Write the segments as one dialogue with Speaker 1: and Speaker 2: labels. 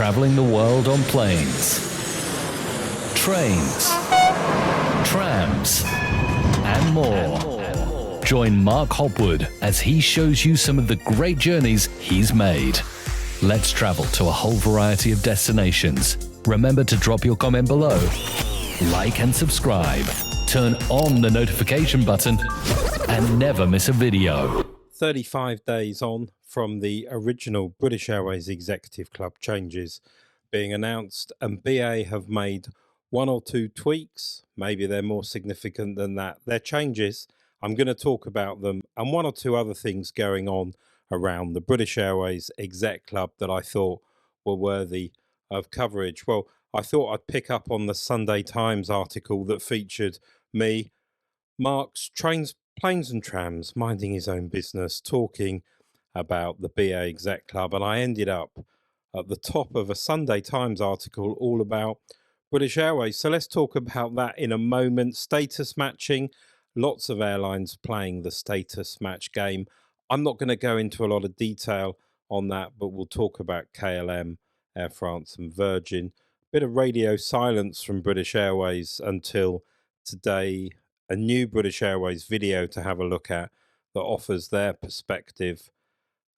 Speaker 1: traveling the world on planes, trains, trams, and more. Join Mark Hopwood as he shows you some of the great journeys he's made. Let's travel to a whole variety of destinations. Remember to drop your comment below, like and subscribe, turn on the notification button, and never miss a video.
Speaker 2: 35 days on from the original British Airways Executive Club changes being announced, and BA have made one or two tweaks. Maybe they're more significant than that. They're changes. I'm going to talk about them and one or two other things going on around the British Airways Exec Club that I thought were worthy of coverage. Well, I thought I'd pick up on the Sunday Times article that featured me, Mark's trains, planes and trams, minding his own business, talking about the BA Exec Club, and I ended up at the top of a Sunday Times article all about British Airways. So let's talk about that in a moment. Status matching, lots of airlines playing the status match game. I'm not going to go into a lot of detail on that, but we'll talk about KLM, Air France and Virgin. Bit of radio silence from British Airways until today. A new British Airways video to have a look at that offers their perspective.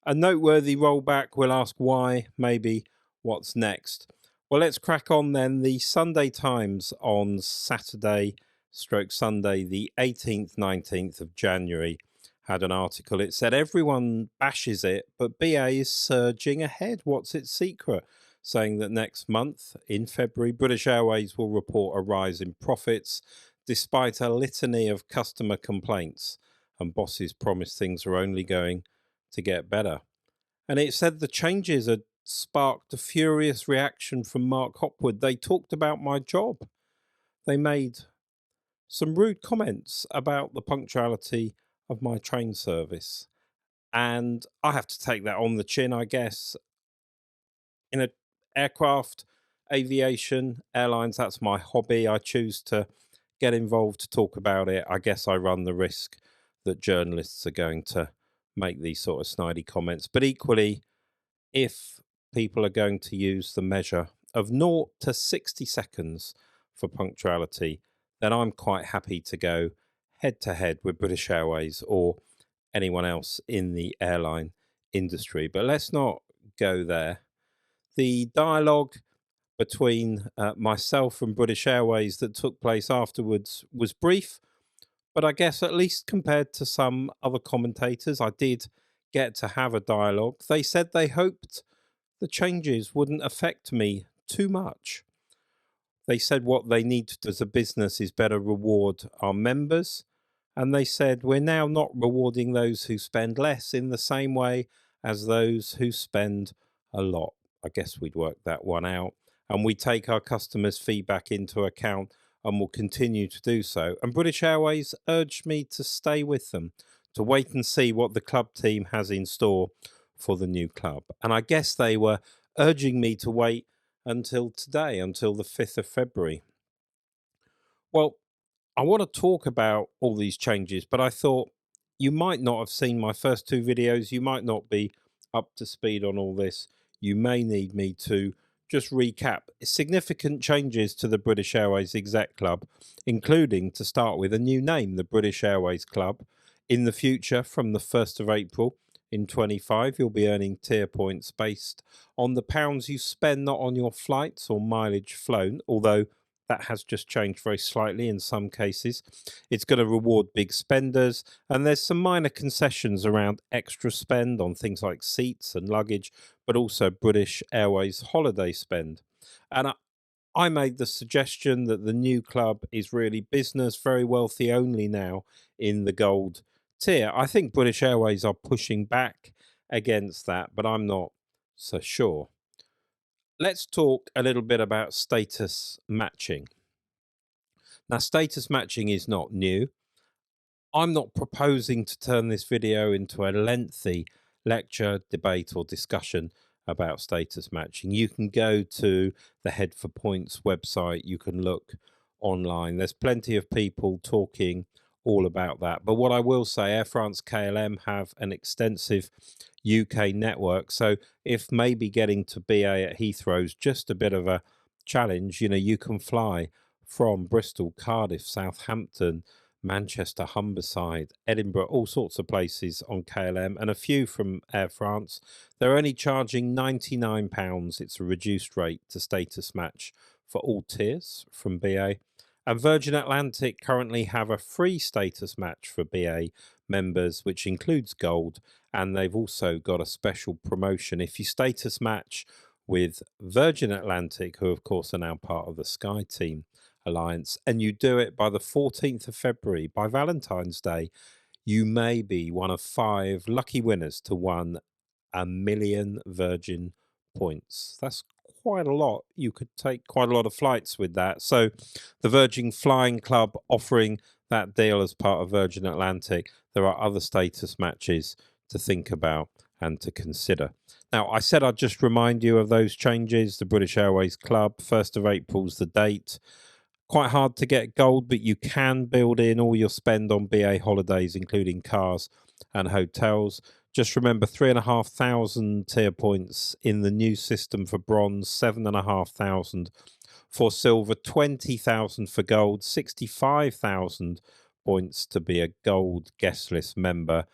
Speaker 2: A noteworthy rollback. We'll ask why, maybe what's next. Well, let's crack on then. The Sunday Times on Sunday, the 18th, 19th of January, had an article. It said everyone bashes it, but BA is surging ahead. What's its secret? Saying that next month, in February, British Airways will report a rise in profits despite a litany of customer complaints, and bosses promise things are only going to get better. And it said the changes had sparked a furious reaction from Mark Hopwood. They talked about my job. They made some rude comments about the punctuality of my train service. And I have to take that on the chin, I guess. In an aircraft, aviation, airlines, that's my hobby. I choose to get involved to talk about it. I guess I run the risk that journalists are going to make these sort of snidey comments. But equally, if people are going to use the measure of 0 to 60 seconds for punctuality, then I'm quite happy to go head to head with British Airways or anyone else in the airline industry. But let's not go there. The dialogue between myself and British Airways that took place afterwards was brief, but I guess at least compared to some other commentators, I did get to have a dialogue. They said they hoped the changes wouldn't affect me too much. They said what they need to do as a business is better reward our members. And they said we're now not rewarding those who spend less in the same way as those who spend a lot. I guess we'd work that one out. And we take our customers' feedback into account and will continue to do so. And British Airways urged me to stay with them, to wait and see what the club team has in store for the new club. And I guess they were urging me to wait until today, until the 5th of February. Well, I want to talk about all these changes, but I thought you might not have seen my first two videos. You might not be up to speed on all this. You may need me to just recap significant changes to the British Airways Exec Club, including, to start with, a new name, the British Airways Club. In the future, from the 1st of April in 25, you'll be earning tier points based on the pounds you spend, not on your flights or mileage flown, although that has just changed very slightly in some cases. It's going to reward big spenders, and there's some minor concessions around extra spend on things like seats and luggage, but also British Airways holiday spend. And I made the suggestion that the new club is really business, very wealthy only now in the gold tier. I think British Airways are pushing back against that, but I'm not so sure. Let's talk a little bit about status matching. Now, status matching is not new. I'm not proposing to turn this video into a lengthy lecture, debate or discussion about status matching. You can go to the Head for Points website. You can look online. There's plenty of people talking all about that. But what I will say, Air France KLM have an extensive UK network. So if maybe getting to BA at Heathrow is just a bit of a challenge, you can fly from Bristol, Cardiff, Southampton, Manchester, Humberside, Edinburgh, all sorts of places on KLM, and a few from Air France. They're only charging £99. It's a reduced rate to status match for all tiers from BA. And Virgin Atlantic currently have a free status match for BA members, which includes gold, and they've also got a special promotion. If you status match with Virgin Atlantic, who of course are now part of the Sky Team Alliance, and you do it by the 14th of February, by Valentine's Day, you may be one of 5 lucky winners to win 1 million Virgin points. That's quite a lot. You could take quite a lot of flights with that. So the Virgin Flying Club offering that deal as part of Virgin Atlantic. There are other status matches to think about and to consider. Now, I said I'd just remind you of those changes. The British Airways Club, 1st of April is the date. Quite hard to get gold, but you can build in all your spend on BA holidays, including cars and hotels. Just remember, 3,500 tier points in the new system for bronze, 7,500 for silver, 20,000 for gold, 65,000 points to be a gold guest list member.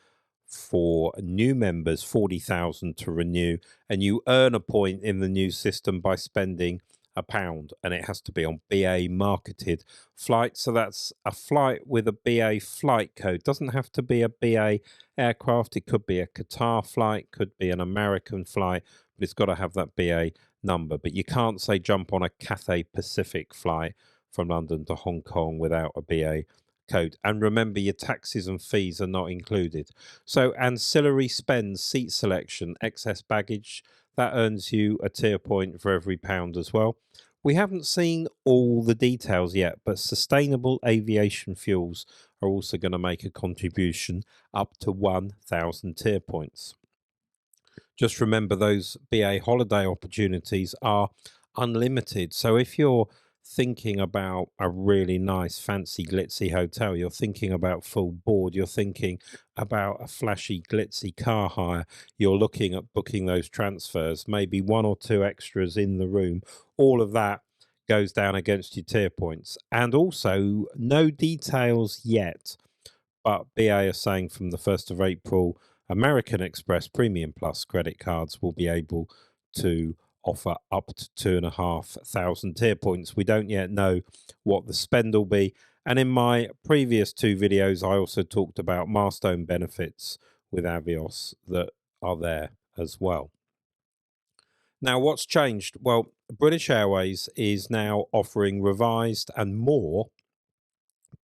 Speaker 2: For new members, 40,000 to renew, and you earn a point in the new system by spending £1, and it has to be on BA marketed flight. So that's a flight with a BA flight code. Doesn't have to be a BA aircraft. It could be a Qatar flight, could be an American flight, but it's got to have that BA number. But you can't say jump on a Cathay Pacific flight from London to Hong Kong without a BA code. And remember, your taxes and fees are not included. So ancillary spends, seat selection, excess baggage, that earns you a tier point for every £1 as well. We haven't seen all the details yet, but sustainable aviation fuels are also going to make a contribution up to 1,000 tier points. Just remember, those BA holiday opportunities are unlimited. So if you're thinking about a really nice, fancy, glitzy hotel, you're thinking about full board, you're thinking about a flashy, glitzy car hire, you're looking at booking those transfers, maybe 1 or 2 extras in the room, all of that goes down against your tier points. And also, no details yet, but BA are saying from the 1st of April, American Express Premium Plus credit cards will be able to offer up to 2,500 tier points. We don't yet know what the spend will be. And in my previous 2 videos, I also talked about milestone benefits with Avios that are there as well. Now, what's changed? Well, British Airways is now offering revised and more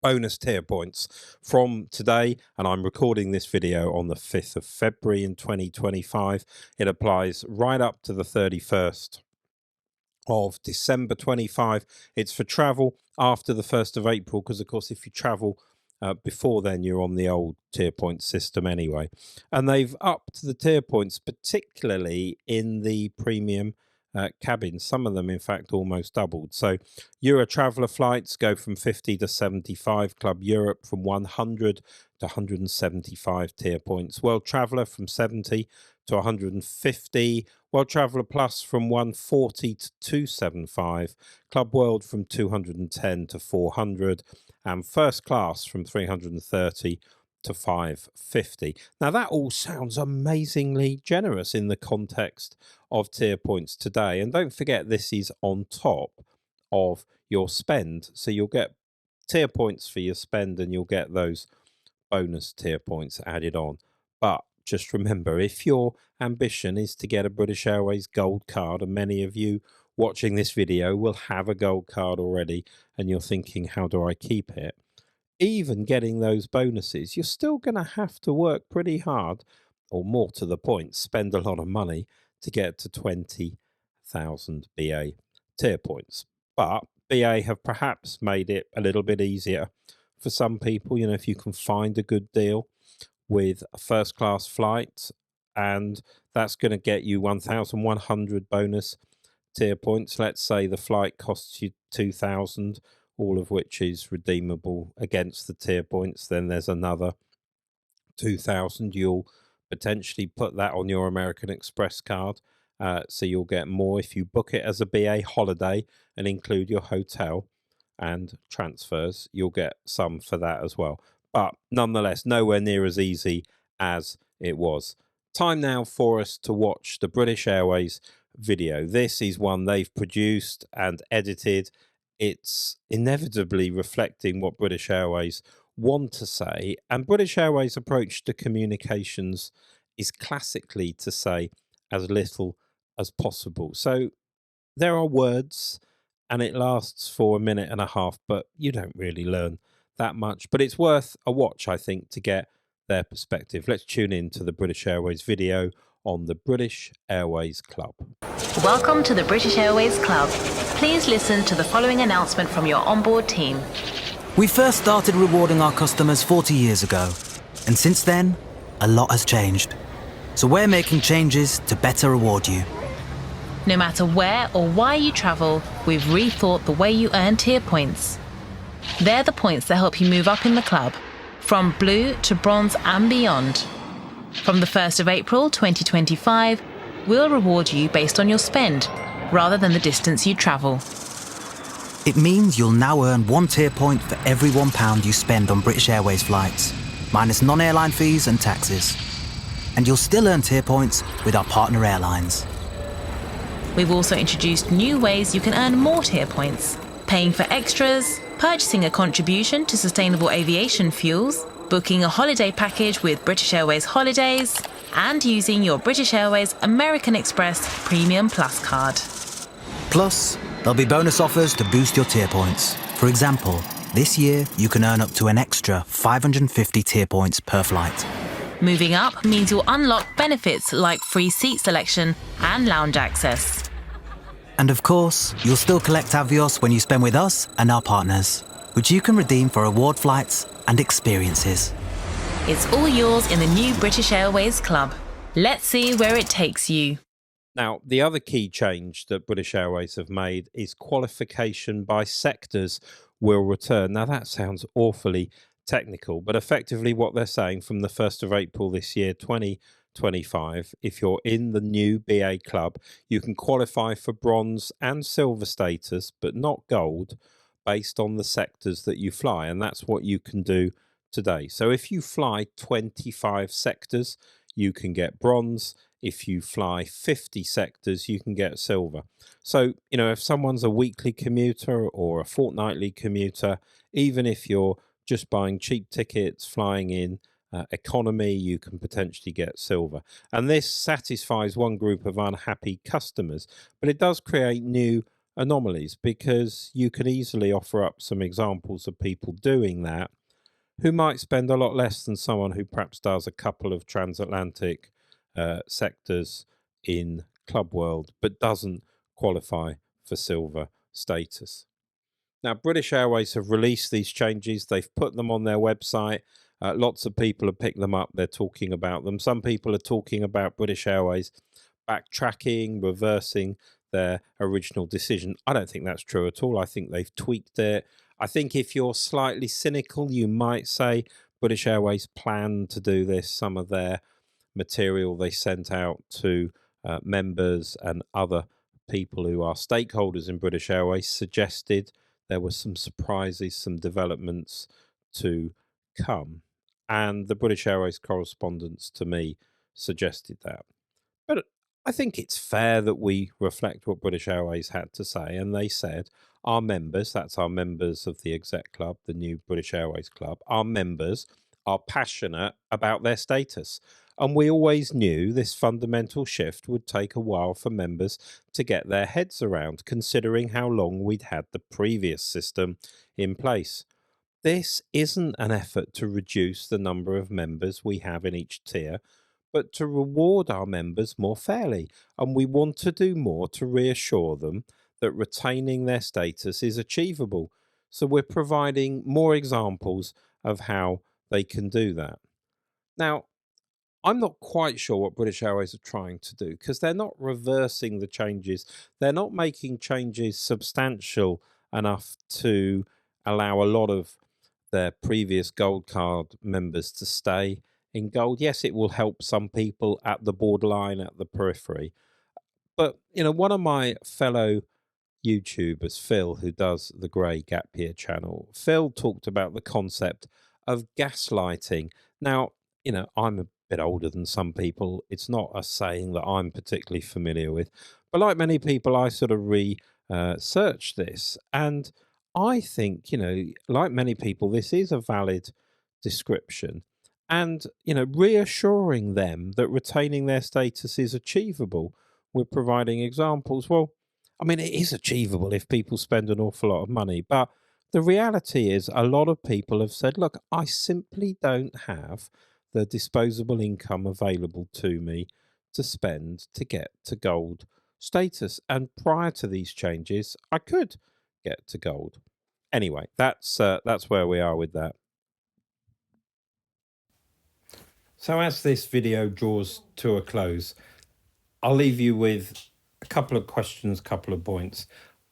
Speaker 2: bonus tier points from today, and I'm recording this video on the 5th of February in 2025. It applies right up to the 31st of December 25. It's for travel after the 1st of April, because of course if you travel before then, you're on the old tier point system anyway. And they've upped the tier points, particularly in the premium cabins. Some of them, in fact, almost doubled. So Euro Traveller flights go from 50 to 75. Club Europe from 100 to 175 tier points. World Traveller from 70 to 150. World Traveller Plus from 140 to 275. Club World from 210 to 400. And First Class from 330 to 550. Now that all sounds amazingly generous in the context of tier points today. And don't forget, this is on top of your spend. So you'll get tier points for your spend and you'll get those bonus tier points added on. But just remember, if your ambition is to get a British Airways gold card, and many of you watching this video will have a gold card already, and you're thinking, how do I keep it? Even getting those bonuses, you're still going to have to work pretty hard, or more to the point, spend a lot of money to get to 20,000 BA tier points. But BA have perhaps made it a little bit easier for some people. You know, if you can find a good deal with a first class flight, and that's going to get you 1,100 bonus tier points. Let's say the flight costs you 2,000 all of which is redeemable against the tier points. Then there's another 2,000. You'll potentially put that on your American Express card. So you'll get more if you book it as a BA holiday and include your hotel and transfers. You'll get some for that as well. But nonetheless, nowhere near as easy as it was. Time now for us to watch the British Airways video. This is one they've produced and edited. It's inevitably reflecting what British Airways want to say, and British Airways' approach to communications is classically to say as little as possible. So there are words and it lasts for a minute and a half, but you don't really learn that much. But it's worth a watch, I think, to get their perspective. Let's tune in to the British Airways video on the British Airways Club.
Speaker 3: Welcome to the British Airways Club. Please listen to the following announcement from your onboard team.
Speaker 4: We first started rewarding our customers 40 years ago, and since then, a lot has changed. So we're making changes to better reward you.
Speaker 3: No matter where or why you travel, we've rethought the way you earn tier points. They're the points that help you move up in the club, from blue to bronze and beyond. From the 1st of April 2025, we'll reward you based on your spend, rather than the distance you travel.
Speaker 4: It means you'll now earn 1 tier point for every £1 you spend on British Airways flights, minus non-airline fees and taxes. And you'll still earn tier points with our partner airlines.
Speaker 3: We've also introduced new ways you can earn more tier points: paying for extras, purchasing a contribution to sustainable aviation fuels, booking a holiday package with British Airways Holidays, and using your British Airways American Express Premium Plus card.
Speaker 4: Plus, there'll be bonus offers to boost your tier points. For example, this year you can earn up to an extra 550 tier points per flight.
Speaker 3: Moving up means you'll unlock benefits like free seat selection and lounge access.
Speaker 4: And of course, you'll still collect Avios when you spend with us and our partners, which you can redeem for reward flights and experiences.
Speaker 3: It's all yours in the new British Airways Club. Let's see where it takes you.
Speaker 2: Now, the other key change that British Airways have made is qualification by sectors will return. Now, that sounds awfully technical, but effectively what they're saying from the 1st of April this year, 2025, if you're in the new BA club, you can qualify for bronze and silver status, but not gold, based on the sectors that you fly. And that's what you can do today. So if you fly 25 sectors, you can get bronze. If you fly 50 sectors, you can get silver. So, if someone's a weekly commuter or a fortnightly commuter, even if you're just buying cheap tickets, flying in economy, you can potentially get silver. And this satisfies one group of unhappy customers, but it does create new anomalies, because you can easily offer up some examples of people doing that who might spend a lot less than someone who perhaps does a couple of transatlantic sectors in Club World, but doesn't qualify for silver status. Now, British Airways have released these changes. They've put them on their website. Lots of people have picked them up. They're talking about them. Some people are talking about British Airways backtracking, reversing their original decision. I don't think that's true at all. I think they've tweaked it. I think if you're slightly cynical, you might say British Airways planned to do this. Some of their material they sent out to members and other people who are stakeholders in British Airways suggested there were some surprises, some developments to come. And the British Airways correspondence to me suggested that. But I think it's fair that we reflect what British Airways had to say. And they said, our members, that's our members of the Exec Club, the new British Airways Club, our members are passionate about their status. And we always knew this fundamental shift would take a while for members to get their heads around, considering how long we'd had the previous system in place. This isn't an effort to reduce the number of members we have in each tier, but to reward our members more fairly. And we want to do more to reassure them that retaining their status is achievable. So we're providing more examples of how they can do that. Now, I'm not quite sure what British Airways are trying to do, because they're not reversing the changes. They're not making changes substantial enough to allow a lot of their previous Gold Card members to stay in Gold. Yes, it will help some people at the borderline, at the periphery. But, one of my fellow YouTubers, Phil, who does the Grey Gap Year channel, Phil talked about the concept of gaslighting. Now, I'm a bit older than some people. It's not a saying that I'm particularly familiar with. But like many people, I sort of researched this. And I think, like many people, this is a valid description. And, reassuring them that retaining their status is achievable with providing examples. Well, I mean, it is achievable if people spend an awful lot of money. But the reality is a lot of people have said, look, I simply don't have the disposable income available to me to spend to get to Gold status. And prior to these changes, I could get to Gold. Anyway, that's where we are with that. So as this video draws to a close, I'll leave you with a couple of questions, couple of points.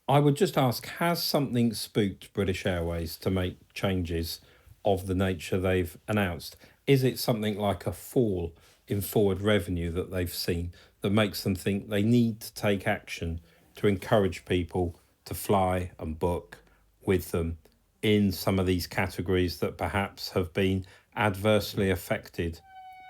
Speaker 2: I would just ask, has something spooked British Airways to make changes of the nature they've announced? Is it something like a fall in forward revenue that they've seen that makes them think they need to take action to encourage people to fly and book with them in some of these categories that perhaps have been adversely affected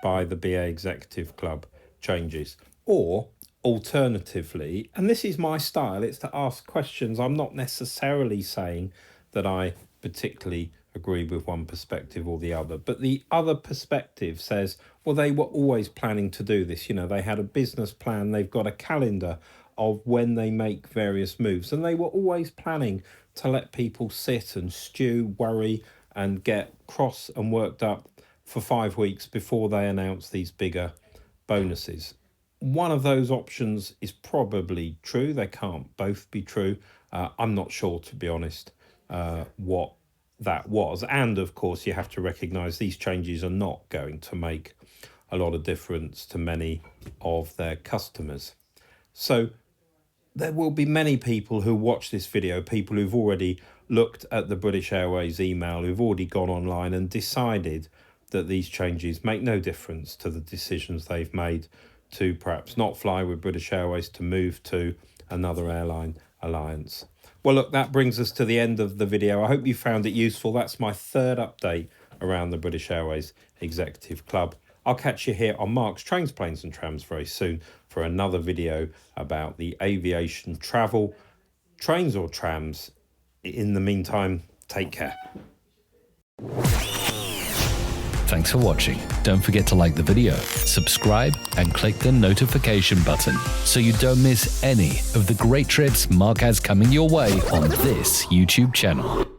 Speaker 2: by the BA Executive Club changes? Or alternatively, and this is my style, it's to ask questions. I'm not necessarily saying that I particularly agree with one perspective or the other, but the other perspective says, well, they were always planning to do this. They had a business plan, they've got a calendar of when they make various moves, and they were always planning to let people sit and stew, worry, and get cross and worked up for 5 weeks before they announce these bigger bonuses. One of those options is probably true. They can't both be true. I'm not sure, to be honest, what that was. And of course, you have to recognise these changes are not going to make a lot of difference to many of their customers. So there will be many people who watch this video, people who've already looked at the British Airways email, who've already gone online and decided that these changes make no difference to the decisions they've made to perhaps not fly with British Airways, to move to another airline alliance. Well, look, that brings us to the end of the video. I hope you found it useful. That's my third update around the British Airways Executive Club. I'll catch you here on Mark's Trains, Planes and Trams very soon for another video about the aviation travel, trains or trams. In the meantime, take care.
Speaker 1: Thanks for watching. Don't forget to like the video, subscribe, and click the notification button so you don't miss any of the great trips Mark has coming your way on this YouTube channel.